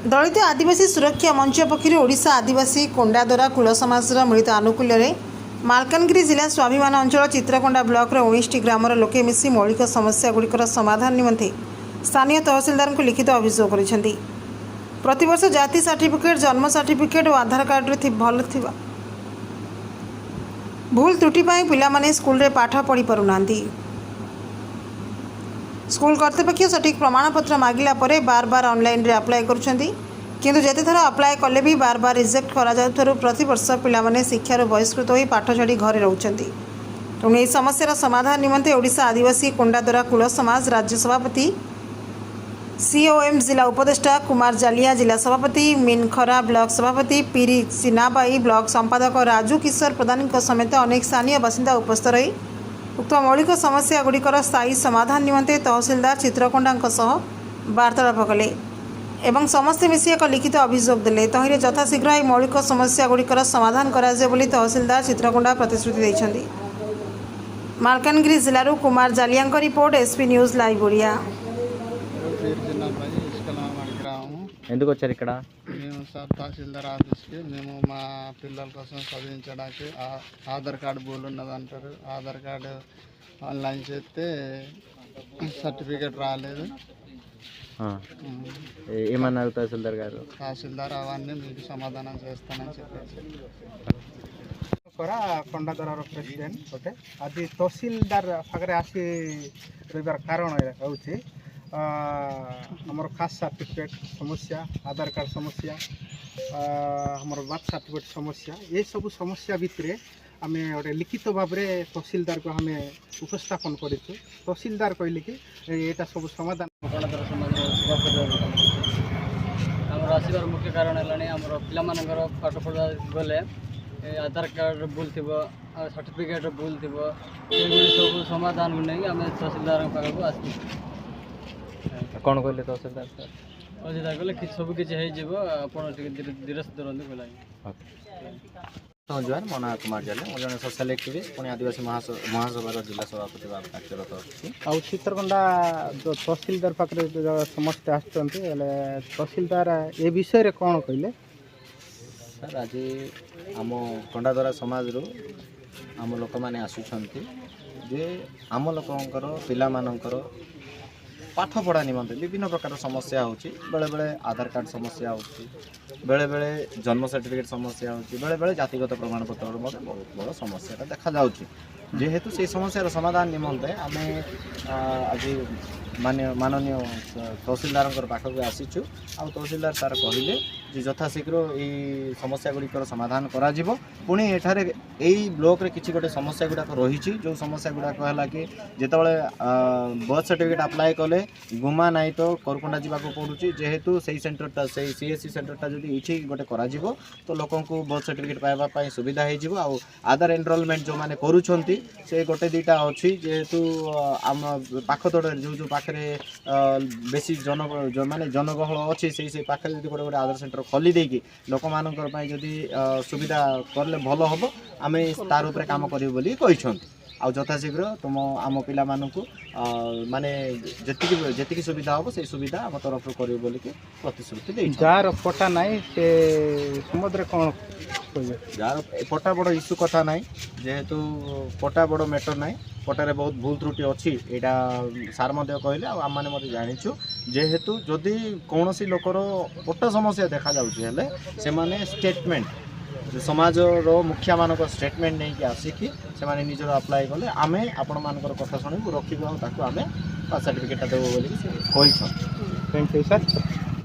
दलित आदिवासी सुरक्षा मंच पक्षर ओडिशा आदिवासी कोंडादरा कुल समाजर मिलित आनुकूल्य मालकानगिरी जिला स्वाभिमान अंचल चित्रकोंडा ब्लॉक 19 ग्रामर लोके मिसी मौलिक समस्या गुड़िकर समाधान निमंते स्थानीय तहसिलदार को लिखित अभियोग कर प्रतिवर्ष जाति सर्टिफिकेट जन्म सर्टिफिकेट और आधार कार्ड रे भल थिबा भूल त्रुटि पिलामाने स्कूल रे पाठ पढ़ी पारुना स्कूल कर्तृपक्ष सठिक प्रमाणपत्र मागिला परे बार बार ऑनलाइन रे अप्लाई करुछंती किंतु जेते थर अप्लाई कले भी बार बार रिजेक्ट करा जाउथरु प्रति वर्ष पिलामाने शिक्षार बहिष्कृत होई पाठ छाड़ी घरे रहउछंती। तेणु एही समस्यार समाधान निमंते ओडिशा आदिवासी कोंडादरा कुल समाज राज्य सभापति सीओएम जिला उपदेष्टा कुमार जालिया जिला सभापति मिनखरा ब्लॉक सभापति पीरी सिनाबाई ब्लॉक संपादक राजू किशोर प्रधान समेत अनेक स्थानीय बासिंदा उपस्थित रही उक्त मौलिक समस्या गुड़िकर स्थायी समाधान निमंते तहसिलदार चित्रकोंडा वार्तालाप कले एवं समस्ते मिसी एक लिखित अभियोग देले तहिरे यथाशीघ्र यह मौलिक समस्या गुड़िकर समाधान कराए बोली तहसिलदार चित्रकोंडा प्रतिश्रुति देइछन्ति। मालकानगिरी जिलूर कुमार जालिया report SP news live Odia. ఎందుకు వచ్చారు ఇక్కడ? మేము సార్ తహసీల్దార్ ఆఫీస్కి మేము మా పిల్లల కోసం చదివించడానికి ఆధార్ కార్డు బోల్ ఉన్నదంటారు. ఆధార్ కార్డు ఆన్లైన్ చేస్తే సర్టిఫికేట్ రాలేదు. ఏమన్నారు తహసీల్దార్ గారు? తహసీల్దార్ అవన్నీ మీకు సమాధానం చేస్తానని చెప్పేసి कोंडादरार प्रेसिडेंट गोटे आज तहसीलदार पाखे आसी रही कारण हूँ आमर कास्ट सर्टिफिकेट समस्या आधार कार्ड समस्या आमर बर्थ सर्टिफिकेट समस्या ये सब समस्या भितर आम गोटे लिखित भाव में तहसीलदार को आम उपस्थापन करूँ। तहसीलदार कहले कि यहाँ सब समाधान आसबार मुख्य कारण है पिलामानकर पाठ पढ़ा गले आधार कार्ड भूल थी सर्टिफिकेट भूल थी सब समाधान को नहीं आम तहसीलदार पाखक आस कौन कहले तहसीलदार सर? तहसीलदार कहले सब किसी धीरे धरते कहला। जुआर मो ना कुमार जाले मो जने सोशल एक्टिविस्ट पुणी आदिवासी महासभार जिला सभापति भाव कार्यरत अच्छी आउ चित्रकोंडा जो तहसीलदार पाखे समस्ते आसुँच तहसीलदार ए विषय कौन कहले? सर आज आम कोंडादरा समाज रू आम लोक मैंने आसुंच जे आम लोकर पिला मानकर पाठ पढ़ा निमंते विभिन्न प्रकार समस्या होची बेले बेले आधार कार्ड समस्या होची बेले बेले जन्म सर्टिफिकेट समस्या होची बेले बेले जातिगत प्रमाणपत्र बहुत बड़ समस्या देखा जाउची। जेहेतु से समस्यार समाधान निमंते आम आज माननीय तहसीलदार पाखक आसीचु आ तहसीलदार सार कहले यथाशीघ्र यही समस्या गुड़िकर समाधान करा जिवो। पुणी एठारे यही ब्लॉक रे किछि गोटे समस्या गुड़ाक रही जो समस्या गुड़ाक है कि जितेबाला बर्थ सर्टिफिकेट अप्लाई कले गुमा नाई तो करकुंडा जावाक पड़ुची जेहेतु से सेंटरटा से सीएससी सेंटरटा जब इठी गोटे करा जिवो तो लोक बर्थ सर्टिफिकेट पाइबा सुविधा हो आउ आधार एनरोलमेंट जो मैंने करुछंती से गोटे दीटा अच्छी जेहेतु आम पाखतड़े जो पाखे बेसी माने जनगहल अच्छी से पाखे गोटे गोटे आधार सेंटर खोली देकी लोक मानकर जदि सुविधा करले भल हम आम तार उपरे काम करियो बोली कहिसंती आ यथाशीघ्र तुम आम पिला मानकु माने जेतिकी सुविधा हम से सुविधा आम तरफ करियो बोली के प्रतिश्रुति दे। जार पटा नाई से समुद्र कौन जार पटा बड़ इश्यू कथा नाई जेहेतु पटा बड़ मैटर नाई पटारे बहुत भूल त्रुटि अच्छी यहाँ सार कहले आम मैंने जाचु जेहेतु जदि कौन सी लोकर पटा समस्या देखा जाए से माने स्टेटमेंट समाज मुखिया मान स्टेटमेंट नहीं कि आसिकी से निजर अप्लाई कले आम आपण मान कथा शुणु रखा आम सर्टिफिकेट देव बोली कही। Thank you sir.